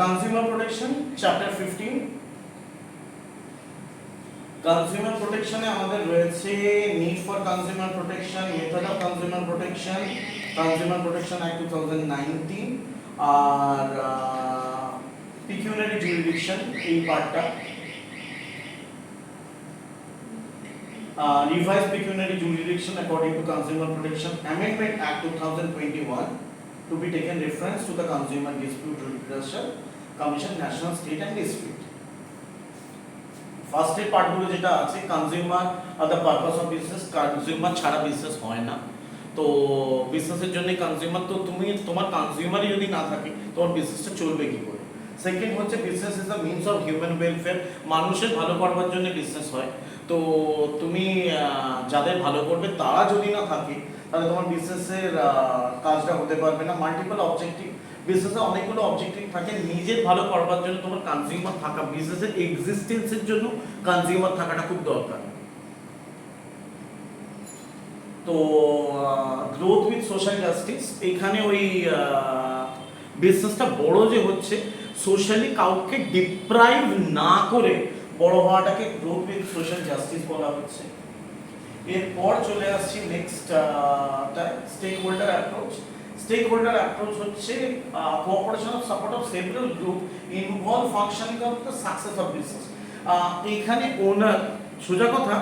Consumer protection, chapter 15. Consumer protection এ আমাদের রয়েছে need for consumer protection, method of consumer protection, Consumer Protection Act 2019 R pecuniary jurisdiction এই পার্টটা, revised pecuniary jurisdiction according to Consumer Protection Amendment Act 2021 to be taken reference to the Consumer Dispute Redressal Commission, National, State and District. First এর পার্টগুলো যেটা আছে, consumer are the purpose of business, consumer ছাড়া business হয় না। তো বিজনেসের জন্য কনজিউমার, তো তুমি তোমার কনজিউমারই যদি না থাকে তোমার বিজনেসটা চলবে কি করে। সেকেন্ড হচ্ছে business is the means of human welfare, মানুষের ভালো করবার জন্য বিজনেস হয়। তো তুমি যাদের ভালো করবে তারা যদি না থাকে তাহলে তোমার বিজনেসের কাজটা হতে পারবে না। মাল্টিপল অবজেক্টিভ, বিজনেসে অনেকগুলো অবজেক্টিভ থাকে, নিজের ভালো করবার জন্য তোমার কনজিউমার থাকা, বিজনেসের এক্সিস্টেন্সের জন্য কনজিউমার থাকাটা খুব দরকার। তো গ্রোথ উইথ সোশ্যাল জাস্টিস, এখানে ওই বিজনেসটা বড় যে হচ্ছে সোশ্যালি কাউকে ডিপ্রাইভ না করে বড় হওয়াটাকে গ্রোথ উইথ সোশ্যাল জাস্টিস বলা হচ্ছে। এরপর চলে আসছি next stakeholder approach. Stakeholder approach হচ্ছে cooperation of support of several group involve functioning of the success of business. এখানে ওনার সোজা কথা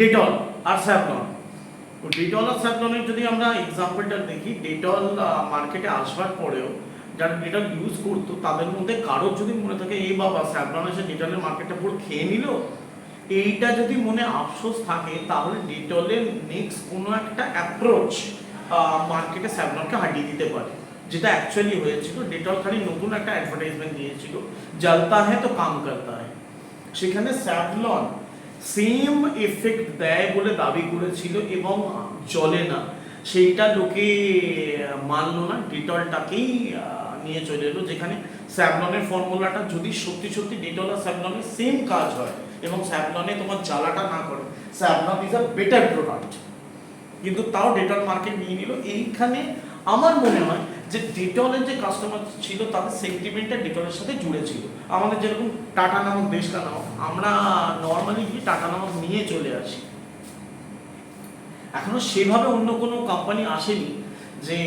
ডেটল আর স্যাভলন। ডেটল আর স্যাভলনের যদি আমরা এক্সাম্পলটা দেখি, ডেটল মার্কেটে আসবার পরেও যারা ডেটল ইউজ করতো তাদের মধ্যে কারোর যদি মনে থাকে এই বাবা স্যাভলন এসে ডেটলের মার্কেটটা পুরো খেয়ে নিল, এইটা যদি মনে আফসোস থাকে তাহলে ডেটলের নেক্সট কোনো একটা অ্যাপ্রোচ মার্কেটে স্যাভলনকে হারিয়ে দিতে পারে, যেটা অ্যাকচুয়ালি হয়েছিল। ডেটল খালি নতুন একটা অ্যাডভার্টাইজমেন্ট দিয়েছিল, জ্বলতা হ্যায় তো কাম করতা হ্যায়, সেখানে স্যাভলন সেম এফেক্ট দেয় বলে দাবি করেছিল এবং জ্বলে না, সেইটা লোকে মানলো না, ডেটলটাকেই নিয়ে চলে এলো। যেখানে স্যাভলনের ফর্মুলাটা যদি সত্যি সত্যি ডেটল আর স্যাভলনের সেম কাজ হয় এবং স্যাভলনে তোমার জ্বালাটা না করে, Savlon is a better product, কিন্তু তাও ডেটল মার্কেট নিয়ে নিল। এইখানে আমার মনে হয় যে ডেটলের যে কাস্টমার ছিল তাদের সেন্টিমেন্টটা ডেটলের সাথে জুড়ে ছিল। আমাদের যেরকম টাটা নামক দেশকা নামক, আমরা নর্মালি কি টাটা নামক নিয়ে চলে আসি, এখনো সেভাবে অন্য কোনো কোম্পানি আসেনি যে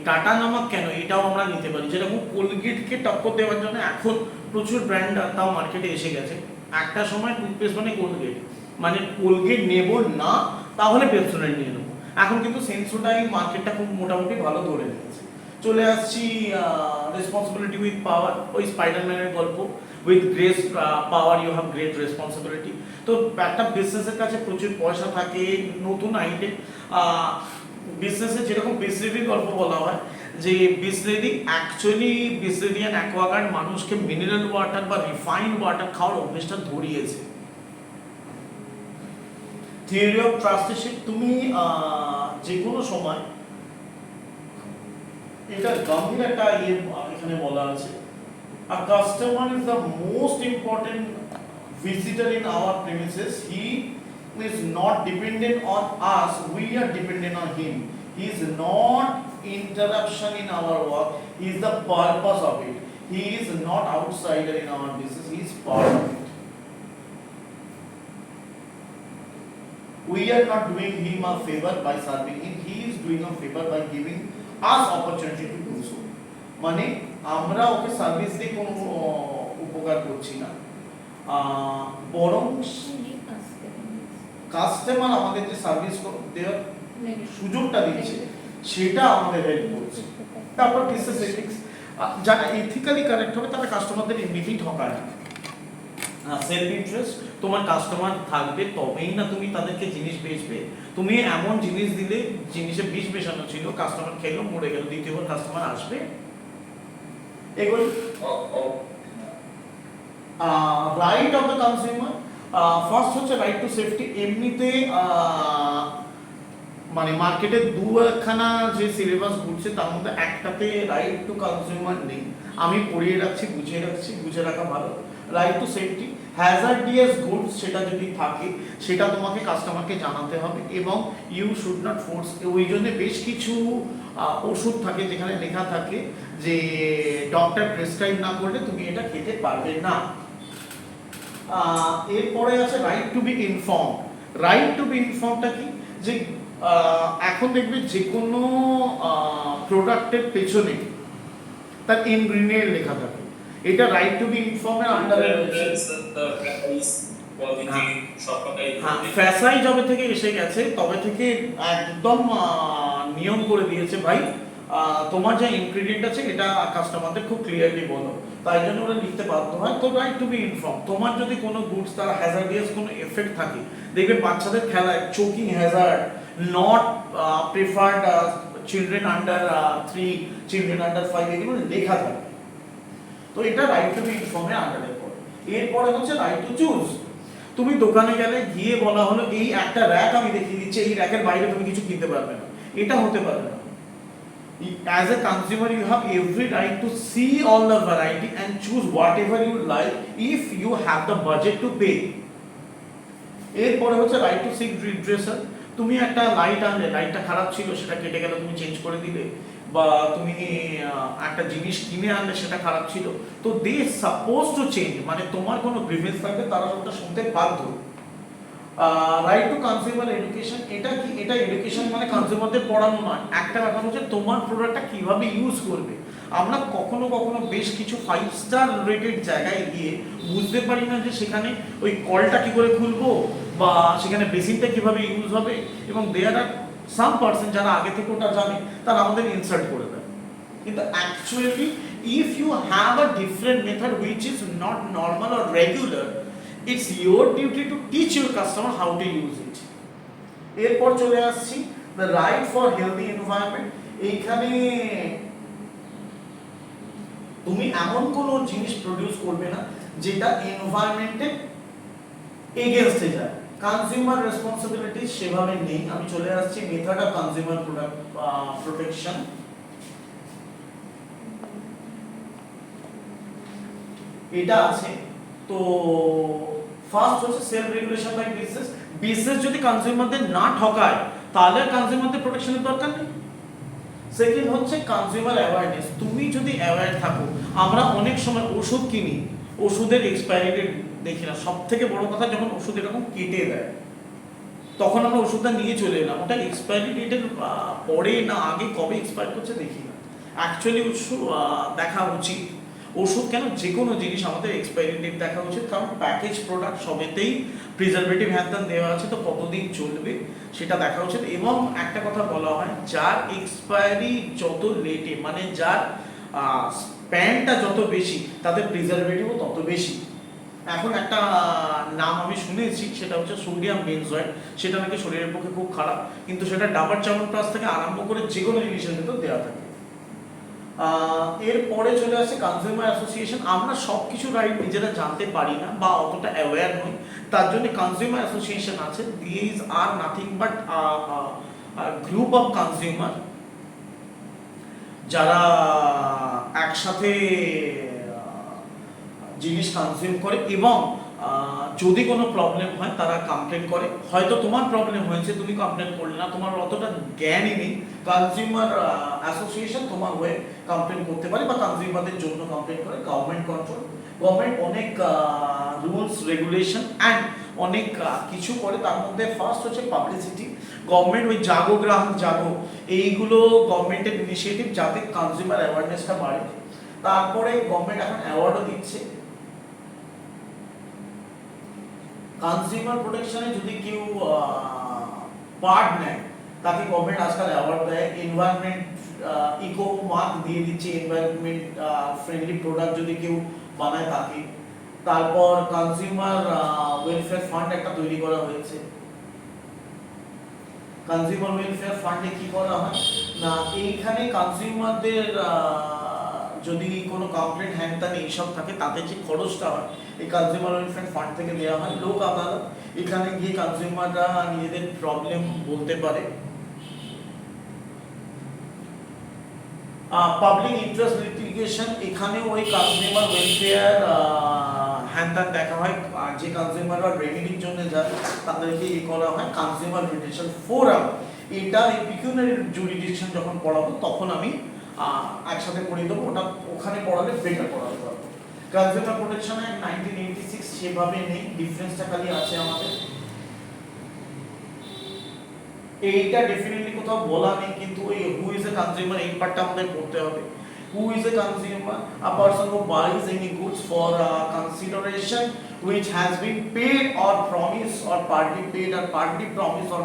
টাটা নামক কেন এটাও আমরা নিতে পারি। যেরকম কোলগেটকে টক্কর দেওয়ার জন্য এখন প্রচুর ব্র্যান্ড তাও মার্কেটে এসে গেছে। একটা সময় টুথপেস্ট মানে কোলগেট, মানে কোলগেট নেব না তাহলে পেপসোডেন্ট নিয়ে নেবো। এখন কিন্তু সেন্সোডাইন মার্কেটটা খুব মোটামুটি ভালো ধরে নিয়েছে। চলে আসছি রেসপন্সিবিলিটি উইথ পাওয়ার, ওই স্পাইডারম্যানের গল্প, with great power you have great responsibility. তো একটা বিজনেসের কাছে প্রচুর পয়সা থাকে, নতুন আইটেম বিজনেসে যেরকম বিসলেরির গল্প বলা হয় যে Bisleri actually Bisleri and Aquaguard মানুষকে মিনারেল ওয়াটার বা রিফাইন্ড ওয়াটার খাওয়ার অভ্যেসটা ধরিয়েছে। থিওরি অফ ট্রাস্টেশিপ, তুমি যে কোনো সময়, এটা গম্ভীর একটা এখানে বলা আছে, a customer is the most important visitor in our premises. He is not dependent on us, we are dependent on him. He is not interruption in our work, he is the purpose of it. He is not outsider in our business, he is part of it. We are not doing him a favor by serving him, he is doing a favor by giving us opportunity to do so. মানে আমরা ওকে service দিয়ে কোনো উপকার করছি না, বরং customer আমাদের যে সার্ভিস দেওয়ার সুযোগটা দিচ্ছে সেটা আমাদের হেল্প করছে। তারপর বিজনেস এথিক্স, যারা এথিক্যালি কারেক্ট হবে তারা কাস্টমারদের এমনিতেই ঠকায় না। সেলফ ইন্টারেস্ট, তোমার কাস্টমার থাকবে তবেই না তুমি তাদেরকে জিনিস বেচবে। তুমি এমন জিনিস দিলে জিনিসে বিষ মেশানো ছিল, কাস্টমার খেলো মরে গেল, দ্বিতীয়বার কাস্টমার আসবে? এগুলো right of the consumer. First হচ্ছে রাইট টু সেফটি। এমনিতে মানে মার্কেটে দুখানা যে সিলেবাস ঘুরছে তার মধ্যে একটাতে রাইট টু কনজিউমার নেই। আমি পড়িয়ে রাখছি, বুঝে রাখা ভালো। রাইট টু সেফটি, হ্যাজার্ডিয়াস গুডস সেটা যদি থাকে সেটা তোমাকে কাস্টমারকে জানাতে হবে, এবং ইউ শুড নট ফোর্স। ওই জন্য বেশ কিছু ওষুধ থাকে যেখানে লেখা থাকে যে ডক্টর প্রেসক্রাইব না করলে তুমি এটা খেতে পারবে না। এরপরে আছে right to be inform. Right to be ইনফর্মটা কি, যে এখন দেখবে যে কোনো প্রোডাক্টের পেছনে তার ইনগ্রিডিয়েন্ট লেখা থাকে, এটা রাইট টু বি ইনফর্মের আন্ডারে রয়েছে। হ্যাঁ, ফ্যাসাই যবে থেকে এসে গেছে তবে থেকে একদম নিয়ম করে দিয়েছে ভাই, তোমার যা ইনগ্রিডিয়েন্ট আছে এটা কাস্টমারদের খুব ক্লিয়ারলি বলো, তাই জন্য ওরা লিখতে বাধ্য হয়। তো রাইট টু বি ইনফর্ম, তোমার যদি কোনো গুডস তার হ্যাজার্ডিয়াস কোনো এফেক্ট থাকে, দেখবে বাচ্চাদের খেলায় choking hazard, not preferred children under 3, children under 5, এগুলো লেখা থাকে। তো এটা রাইট টু বি ইনফর্মের আন্ডারে পড়ে। এরপরে হচ্ছে রাইট টু চুজ। তুমি দোকানে গেলে গিয়ে বলা হলো এই একটা র‍্যাক আমি দেখিয়ে দিচ্ছি, এই র‍্যাকের বাইরে তুমি কিছু কিনতে পারবে না, এটা হতে পারে না। As a consumer you have every right to see all the variety and choose whatever you like if you have the budget to pay. এরপরে হচ্ছে রাইট টু সিক রিড্রেসাল। তুমি একটা লাইট আনলে, লাইটটা খারাপ ছিল সেটা কেটে গেলে তুমি চেঞ্জ করে দিলে, বা তুমি একটা জিনিস কিনে আনলে সেটা খারাপ ছিল, তো দে সাপোজ টু চেঞ্জ, মানে তোমার কোনো গ্রিভেন্স থাকবে তারা ওটা শুনতে বাধ্য। রাইট টু কনজিউমার এডুকেশন, এটা কি, এটা এডুকেশন মানে কনজিউমারদের পড়ানো নয়, একটা ব্যাপার হচ্ছে তোমার প্রোডাক্টটা কিভাবে ইউজ করবে। আমরা কখনো কখনো বেশ কিছু 5 স্টার রেটেড জায়গায় গিয়ে বুঝতে পারি না যে সেখানে ওই কলটা কি করে খুলবো, বা সেখানে বেসিনটা কিভাবে ইউজ হবে, এবং দেয়ার আর সাম পার্সন যারা আগে থেকে ওটা জানে তারা আমাদের ইনসাল্ট করে দেয়। কিন্তু actually if you have a different method which is not normal or regular, it's your duty to teach your customer how to use it. এরপর চলে আসছি the right for healthy environment। এইখানে তুমি এমন কোন জিনিস প্রডিউস করবে না যেটা এনভায়রনমেন্টের এগেইনস্টে যায়। কনজিউমার রেসপন্সিবিলিটি সেভাবে নেই। আমি চলে আসছি method of consumer product protection. এটা আছে, তো ফার্স্ট হচ্ছে self regulation by business. Business যদি কনজিউমারদের না ঠকায় তাহলে কনজিউমারদের প্রোটেকশনের দরকার নেই। সেকেন্ড হচ্ছে কনজিউমার অ্যাওয়ারনেস। তুমি যদি অ্যাওয়্যার থাকো, আমরা অনেক সময় ওষুধ কিনি, ওষুধের এক্সপায়ারি ডেট দেখি না। সব থেকে বড় কথা, যখন ওষুধ এরকম কেটে দেয় তখন আমরা ওষুধটা নিয়ে চলে এলাম, ওটা এক্সপায়ারি ডেটের পরে না আগে কবে এক্সপায়ার করছে দেখি না। অ্যাকচুয়ালি দেখা উচিত। ওষুধ কেন, যে কোনো জিনিস আমাদের এক্সপায়ারি ডেট দেখা উচিত, কারণ প্যাকেজ প্রোডাক্ট সবেতেই প্রিজারভেটিভ হ্যান দেওয়া আছে, তো কতদিন চলবে সেটা দেখা উচিত। এবং একটা কথা বলা হয়, যার এক্সপায়ারি যত লেটে, মানে যার স্প্যানটা যত বেশি, তাদের প্রিজারভেটিভও তত বেশি। এখন একটা নাম আমি শুনেছি, সেটা হচ্ছে সোডিয়াম বেনজয়েড, সেটা নাকি শরীরের পক্ষে খুব খারাপ, কিন্তু সেটা ডাবার চ্যবনপ্রাশ থেকে আরম্ভ করে যে কোনো জিনিসের ভেতর দেওয়া থাকে। এরপরে চলে আসে কনজিউমার অ্যাসোসিয়েশন। আমরা সব কিছু রাইট নিজেরা জানতে পারি না বা অতটা অ্যাওয়্যার নই, তার জন্য কনজিউমার অ্যাসোসিয়েশন আছে। These are nothing but group of consumer যারা একসাথে জিনিস কনজিউম করে, এবং যদি কোনো প্রবলেম হয় তারা কমপ্লেন করে। হয়তো তোমার প্রবলেম হয়েছে, তুমি কমপ্লেন করলে না, তোমার অতটা জ্ঞানই নেই, কনজিউমার অ্যাসোসিয়েশন তোমার হয়ে কমপ্লেন করতে পারে বা কনজিউমারদের জন্য কমপ্লেন করে। গভর্নমেন্ট কন্ট্রোল, গভর্নমেন্ট অনেক রুলস রেগুলেশন অ্যান্ড অনেক কিছু করে, তার মধ্যে ফার্স্ট হচ্ছে পাবলিসিটি। গভর্নমেন্ট ওই জাগো গ্রাহক জাগো, এইগুলো গভর্নমেন্টের ইনিশিয়েটিভ যাতে কনজিউমার অ্যাওয়ারনেসটা বাড়ে। তারপরে গভর্নমেন্ট এখন অ্যাওয়ার্ডও দিচ্ছে। কনজিউমার প্রোটেকশনে যদি কেউ পার্ট নেয় তাকে গভর্নমেন্ট আজকাল অ্যাওয়ার্ড দেয়। এনভায়রনমেন্ট ইকো মার্ক দিয়ে দিচ্ছে, এনভায়রনমেন্ট ফ্রেন্ডলি প্রোডাক্ট যদি কেউ বানায় তাকে। তারপর কনজিউমার ওয়েলফেয়ার ফান্ড একটা তৈরি করা হয়েছে। কনজিউমার ওয়েলফেয়ার ফান্ডে কি করা হয় না, এইখানে কনজিউমারদের যদি কোনো কমপ্লেন হ্যান এইসব থাকে, তাতে যে খরচটা হয় এই কনজিউমার ওয়েলফেয়ার ফান্ড থেকে দেওয়া হয়। লোক আদালত, এখানে গিয়ে কনজিউমাররা নিজেদের প্রবলেম বলতে পারে। পাবলিক ইন্টারেস্ট লিটিগেশন, এখানে ওই কনজিউমার ওয়েলফেয়ার হ্যান ত্যান দেখা হয়, আর যে কনজিউমাররা রেমেডির জন্য যায় তাদেরকে করা হয় কনজিউমার রিলেশন ফোরাম। এটা এই পিকিউনারি জুরিডিকশন যখন পড়াবো তখন আমি একসাথে পড়িয়ে দেবো, ওটা ওখানে পড়ালে বেটার পড়াতে পারবো। কনজিউমার প্রোটেকশন অ্যাক্ট 1986 সেভাবে নেই, ডিফারেন্সটা খালি আছে আমাদের। এইটা ডেফিনেটলি কোথাও বলা নেই, কিন্তু ওই হু ইজ এ কনজিউমার এই পার্টটা আমাদের পড়তে হবে। Who is a consumer? A person who buys any goods for consideration which has been paid or promised or partly paid or partly promised or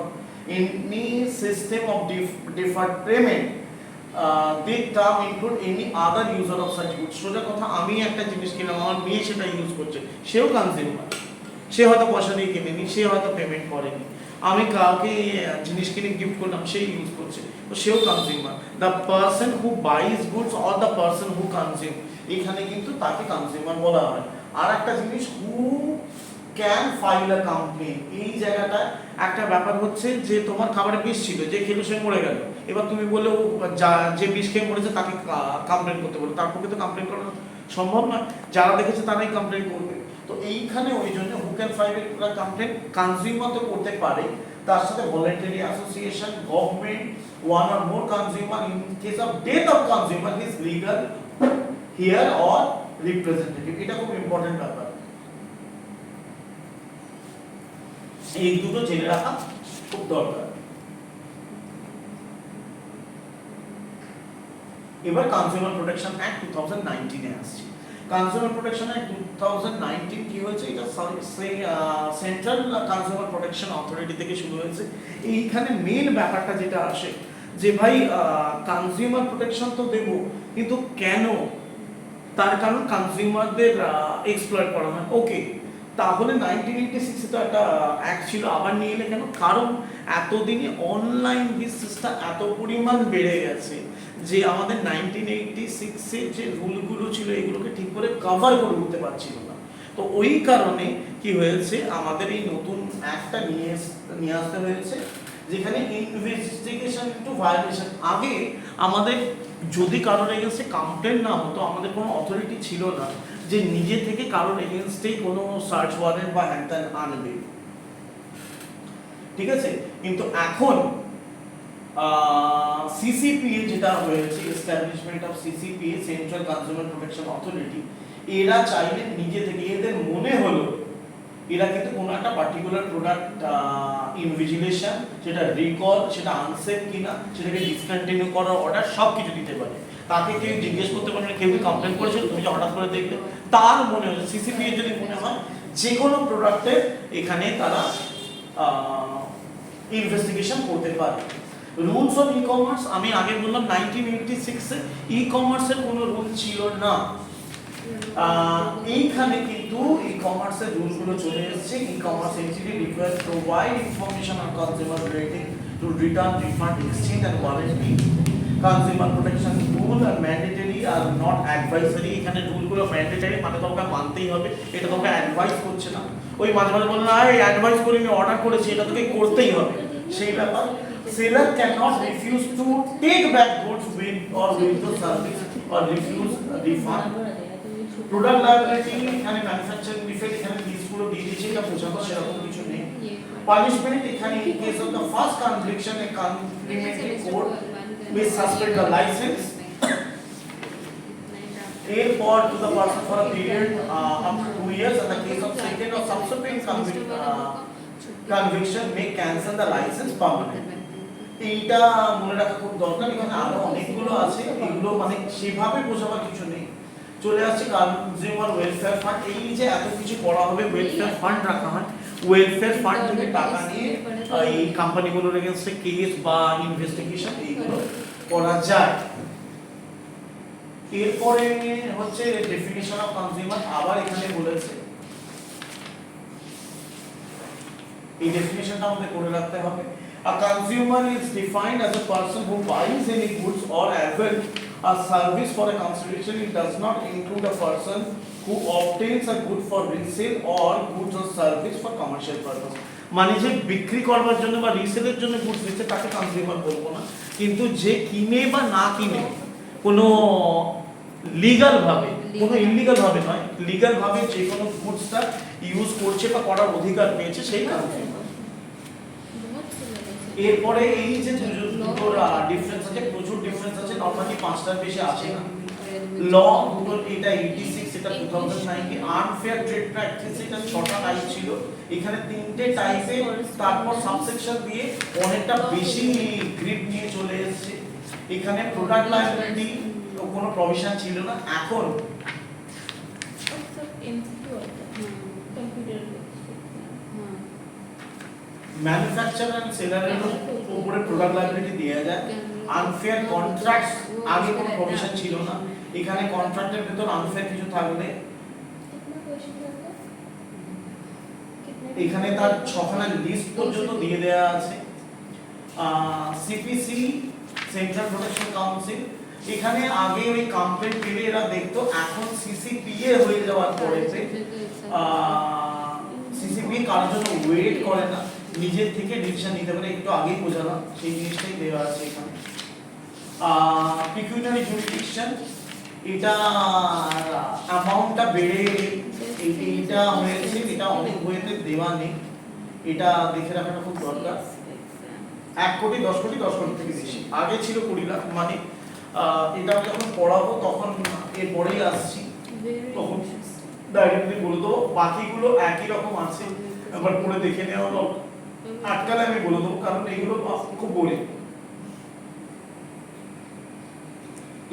any system of deferred payment. The term include any other user of such goods. সোজা কথা, আমি একটা জিনিস কিনলাম, আমার মেয়ে সেটা use করছে, সেও কনজিউমার। সে হয়তো পয়সা দিয়ে কিনেনি, সে হয়তো পেমেন্ট করেনি। আমি কাউকে জিনিস কিনে গিফট করলাম, সেই ইউজ করছে, তো সেও consumer. The person who বাইজ goods or the person who consume, এখানে কিন্তু তাকে কনজিউমার বলা হয়। আর একটা জিনিস, who can file a complain, এই জায়গাটা একটা ব্যাপার হচ্ছে যে তোমার খাবারে বিষ ছিল, যে খেলো সে মরে গেল, এবার তুমি বললে যে বিষ খেয়ে মরেছে তাকে কমপ্লেন করতে বলো, তার পক্ষে তো কমপ্লেন করা সম্ভব নয়, যারা দেখেছে তারাই কমপ্লেন করবে। তো এইখানে ওই জন্য who can file a complain consumer তো করতে পারে, তার সাথে voluntary association, government, one or more consumer, in case of death of consumer his legal here or representative. এটা খুব ইম্পর্টেন্ট ব্যাপার, এই দুটো জেনে রাখা খুব দরকার। এবার কনজিউমার প্রোটেকশন অ্যাক্ট 2019 এ আসছে। কনজিউমার প্রোটেকশন অ্যাক্ট 2019 কি হয়েছে, এটা সেন্ট্রাল কনজিউমার প্রোটেকশন অথরিটি থেকে শুরু হয়েছে। এইখানে মেন ব্যাপারটা যেটা আসে যে ভাই কনজিউমার প্রোটেকশন তো দেব, কিন্তু কেন? তার কারণ কনজিউমারদের এক্সপ্লয়েট করা হয়। ওকে, তাহলে 1986 তো একটা অ্যাক্ট ছিল, আবার নিয়ে এলে কেন? কারণ এতদিনে অনলাইন বিজনেসটা এত পরিমাণ বেড়ে গেছে যে আমাদের 1986 এর যে রুলগুলো ছিল এগুলোকে ঠিক করে কভার করে উঠতে পারছিল না। তো ওই কারণে কি হয়েছে, আমাদের এই নতুন অ্যাক্টটা নিয়ে আসতে হয়েছে, যেখানে ইনভেস্টিগেশন টু ভায়োলেশন। আগে আমাদের যদি কারোর এগেনস্টে কমপ্লেন না হতো, আমাদের কোনো অথরিটি ছিল না যে নিজে থেকে কারোর এগেনস্টে কোনো সার্চ ওয়ারেন্ট বা হ্যান আনবে, ঠিক আছে? কিন্তু এখন সিসিপিএ যেটা হয়েছে, establishment of CCPA, central consumer protection authority, এরা চাইলে নিজে থেকে, এদের মনে হলো এরা কিন্তু কোনো একটা পার্টিকুলার প্রোডাক্ট ইনভিজিলেশন, সেটা রিকল, সেটা আনসেফ কিনা, সেটাকে ডিসকন্টিনিউ করার অর্ডার সব কিছু দিতে পারে। তাকে কেউ জিজ্ঞেস করতে পারে না, কেউ কমপ্লেন করেছে, তুমি যে হঠাৎ করে দেখলে, তার মনে হচ্ছে সিসিপিএ যদি মনে হয় যে কোনো প্রোডাক্টের এখানে তারা ইনভেস্টিগেশন করতে পারে। রুলস অফ ই কমার্স, আমি আগে বললাম 1986 এ ই কমার্সের কোনো রুল ছিল না। এইখানে কিন্তু ই কমার্সের রুলগুলো চলে এসেছে। E commerce entity requires provide information on consumer relating to return, refund, exchange and warranty. Consumer protection rule are mandatory are not advisory. এখানে রুলগুলো ম্যান্ডেটরি, মানে তোমাকে মানতেই হবে, এটা তোমাকে অ্যাডভাইস করছে না। ওই মাঝে মাঝে বলে না এই অ্যাডভাইস করিনি, অর্ডার করেছি, এটা তোকে করতেই হবে, সেই ব্যাপার। Seller cannot refuse to take back goods with or withdraw service or refuse refund. Product liability, এখানে ম্যানুফ্যাকচারিং ডিফেক্ট, এখানে লিস্টগুলো দিয়ে দিয়েছে, এটা বোঝানো সেরকম কিছু নেই। পানিশমেন্ট, এখানে in case of the first conviction a complementary court may suspend the license or to the person for a period up to 2 years, and the case of second or subsequent conviction may cancel the license permanently. এইটা মনে রাখা খুব দরকার, এখানে আরো অনেকগুলো আছে, এগুলো মানে সেভাবে বোঝাবার কিছু নেই। চলে আসছে কনজিউমার ওয়েলফেয়ার ফান্ড। এই যে এত কিছু করা হবে, ওয়েলফেয়ার ফান্ড রাখা হয়, ওয়েলফেয়ার ফান্ড থেকে টাকা নিয়ে এই কোম্পানিগুলোর এগেইনস্টে কেস বা ইনভেস্টিগেশন এইগুলো করা যায়। এরপরে হচ্ছে ডেফিনিশন অফ কনজিউমার, আবার এখানে বলেছে, এই ডেফিনিশনটা আমাদের করে রাখতে হবে। A consumer is defined as a person who buys any goods or avails a service for a consideration. It does not include a person who obtains a good for resale or goods or service for commercial purpose. মানে যে বিক্রি করবার জন্য বা রিসেলের জন্য goods দিচ্ছে তাকে consumer বলবো না, কিন্তু যে কিনে বা না কিনে কোনো লিগ্যাল ভাবে কোনো ইলিগাল ভাবে নয়, লিগাল ভাবে যে কোনো গুডসটা ইউজ করছে বা করার অধিকার পেয়েছে সেই কারণে। এরপরে এই যে দুটোর ডিফারেন্স আছে, প্রচুর ডিফারেন্স আছে, নরমালি 5টার বেশি আছে না। ল দুটোর, এটা 86, এটা 2009, আনফেয়ার ট্রেড প্র্যাকটিস এটা 6টা টাইপ ছিল, এখানে 3টে টাইপে তারপর সাবসেকশন দিয়ে অনেকটা বেশি গ্রিড নিয়ে চলে এসেছে। এখানে প্রোডাক্ট লায়াবিলিটি কোনো প্রভিশন ছিল না, এখন ম্যানুফ্যাকচারার এন্ড সেলারের উপরে প্রোডাক্ট লায়াবিলিটি দেয়া যায়। আনফেয়ার কন্ট্রাক্টস আগে কোনো প্রভিশন ছিল না, এখানে কন্ট্রাক্টের ভিতর আনফেয়ার কিছু থাকলে এখানে তার 6খানা লিস্ট পর্যন্ত দিয়ে দেয়া আছে। সিপিসি সেন্ট্রাল প্রোটেকশন কাউন্সিল, এখানে আগে ওই কমপ্লেন্ট পেলে এরা দেখতো, এখন সিসিপিএ হয়ে যাওয়ার পরে সিসিপিএ কারোর জন্য ওয়েট করে না, নিজের থেকে ডিসিশন নিতে পারে, একটু আগেই বোঝালাম সেই জিনিসটাই দেওয়া আছে এখানে। পিকিউনিয়ারি জুরিসডিকশন, এটা অ্যামাউন্টটা বেড়ে এটা হয়েছে, এটা অনেক বইতে দেওয়া নেই, এটা দেখে রাখাটা খুব দরকার। 1 কোটি 10 কোটি 10 কোটি থেকে বেশি, আগে ছিল 20 লাখ, মানে এটা যখন পড়াবো তখন এরপরেই আসছি তখন ডাইরেক্টলি বলে দেবো, বাকিগুলো একই রকম আছে, একবার পড়ে দেখে নেওয়া হলো, আটকালে আমি বলে দেবো, কারণ এগুলো খুব বোরিং।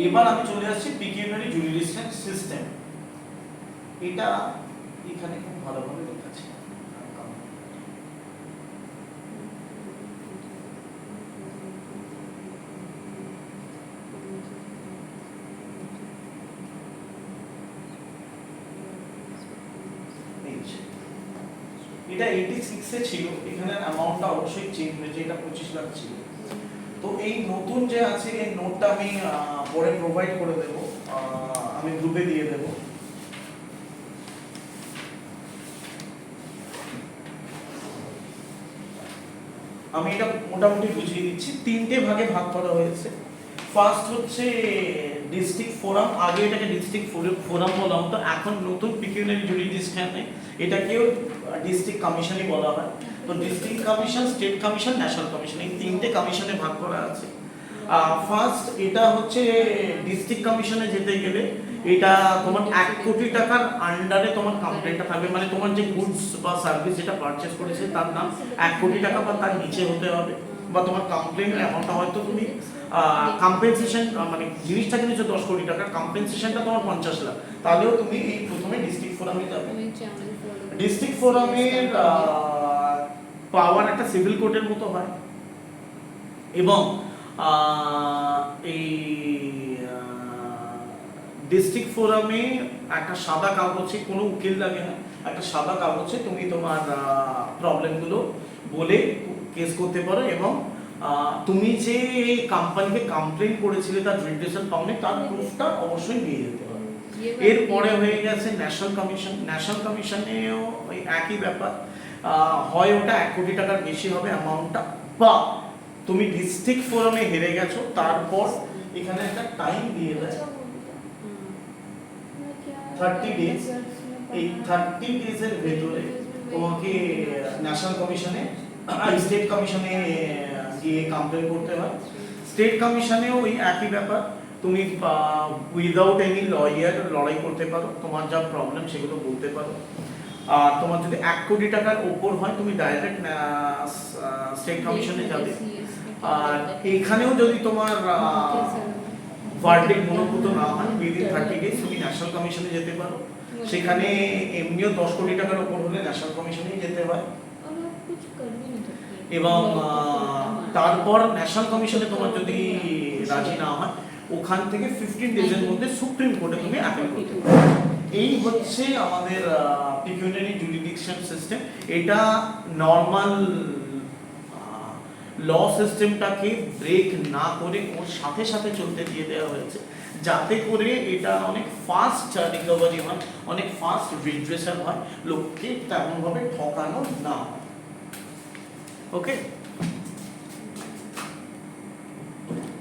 এবার আমি চলে আসছি পিকিউনিয়ারি জুরিসডিকশন সিস্টেম, এটা এখানে খুব ভালোভাবে লেখা আছে। এটা 86 এ ছিল, এখানে অ্যামাউন্টটা অবশ্যই চেঞ্জ হয়েছে, এটা 25 লাখ ছিল। তো এই নতুন যে আছে এই নোটটা আমি পরে প্রোভাইড করে দেব, আমি গ্রুপে দিয়ে দেব। আমি এটা মোটামুটি বুঝিয়ে দিচ্ছি, 3টে ভাগে ভাগ করা হয়েছে। ফার্স্ট হচ্ছে ডিস্ট্রিক্ট ফোরাম, আগে এটাকে ডিস্ট্রিক্ট ফোরাম বলা হতো, এখন নতুন পিকিউনিয়ারি জুরিসডিকশনে এটাকেও ডিস্ট্রিক্ট কমিশনই বলা হয়। তো district commission, state commission, national commission, এই 3টে কমিশনে ভাগ করা আছে। ফার্স্ট এটা হচ্ছে ডিস্ট্রিক্ট কমিশনে যেতে গেলে এটা তোমার 1 কোটি টাকার আন্ডারে তোমার কমপ্লেন্টটা থাকবে, মানে তোমার যে গুডস বা সার্ভিস যেটা পারচেজ করেছে তার দাম 1 কোটি টাকা বা তার নিচে হতে হবে, বা তোমার কমপ্লেন্ট অ্যামাউন্টটা হয়তো তুমি কম্পেনসেশন, মানে জিনিসটা কিনেছো 10 কোটি টাকা, কম্পেনসেশনটা তোমার 50 লাখ, তাহলেও তুমি এই প্রথমে ডিস্ট্রিক্ট ফোরামে যাবে। ডিস্ট্রিক্ট ফোরামের পাওয়ার একটা সিভিল কোর্টের মতো হয়, এবং এই ডিস্ট্রিক্ট ফোরামে একটা সাদা কাগজে, কোনো উকিল লাগে না, একটা সাদা কাগজে তুমি তোমার প্রবলেমগুলো বলে কেস করতে পারো, এবং তুমি যে কোম্পানিকে কমপ্লেইন করেছিলে তার রিড্রেসাল পাওনি তার প্রুফটা অবশ্যই নিয়ে যেতে পারো। এরপরে হয়ে গেছে ন্যাশনাল কমিশন, ন্যাশনাল কমিশনেও ওই একই ব্যাপার, হয় ওটা 1 কোটি টাকার বেশি হবে অ্যামাউন্টটা, বা তুমি ডিস্ট্রিক্ট ফোরামে হেরে গেছো, তারপর এখানে একটা টাইম দিয়ে দেয় 30 ডেজ, এই 30 ডেজের ভেতরে তোমাকে ন্যাশনাল কমিশনে, স্টেট কমিশনে গিয়ে কমপ্লেন করতে হয়। স্টেট কমিশনেও ওই একই ব্যাপার, তুমি উইদাউট এনি লয়ার লড়াই করতে পারো, তোমার যা প্রবলেম সেগুলো বলতে পারো। আর তোমার যদি 1 কোটি টাকার উপর হয় তুমি ডাইরেক্ট স্টেট কমিশনে যাবে। আর এখানেও যদি তোমার ভার্ডিক্ট মনোভূত না হয় উইদিন 30 ডেজ তুমি ন্যাশনাল কমিশনে যেতে পারো, সেখানে এমনিও 10 কোটি টাকার উপর হলে ন্যাশনাল কমিশনেই যেতে হয়। এবং তারপর ন্যাশনাল কমিশনে তোমার যদি রাজি না হয়, ওখান থেকে 15 ডেজের মধ্যে সুপ্রিম কোর্টে তুমি অ্যাপিল করতে পারো। এই হচ্ছে আমাদের পিকিউনিয়ারি জুরিসডিকশন সিস্টেম। এটা নর্মাল ল সিস্টেমটাকে ব্রেক না করে ওর সাথে সাথে চলতে দিয়ে দেওয়া হয়েছে, যাতে করে এটা অনেক ফাস্ট রিকভারি হয়, অনেক ফাস্ট রিড্রেসাল হয়, লোককে তেমনভাবে ঠকানো না হয়। ওকে।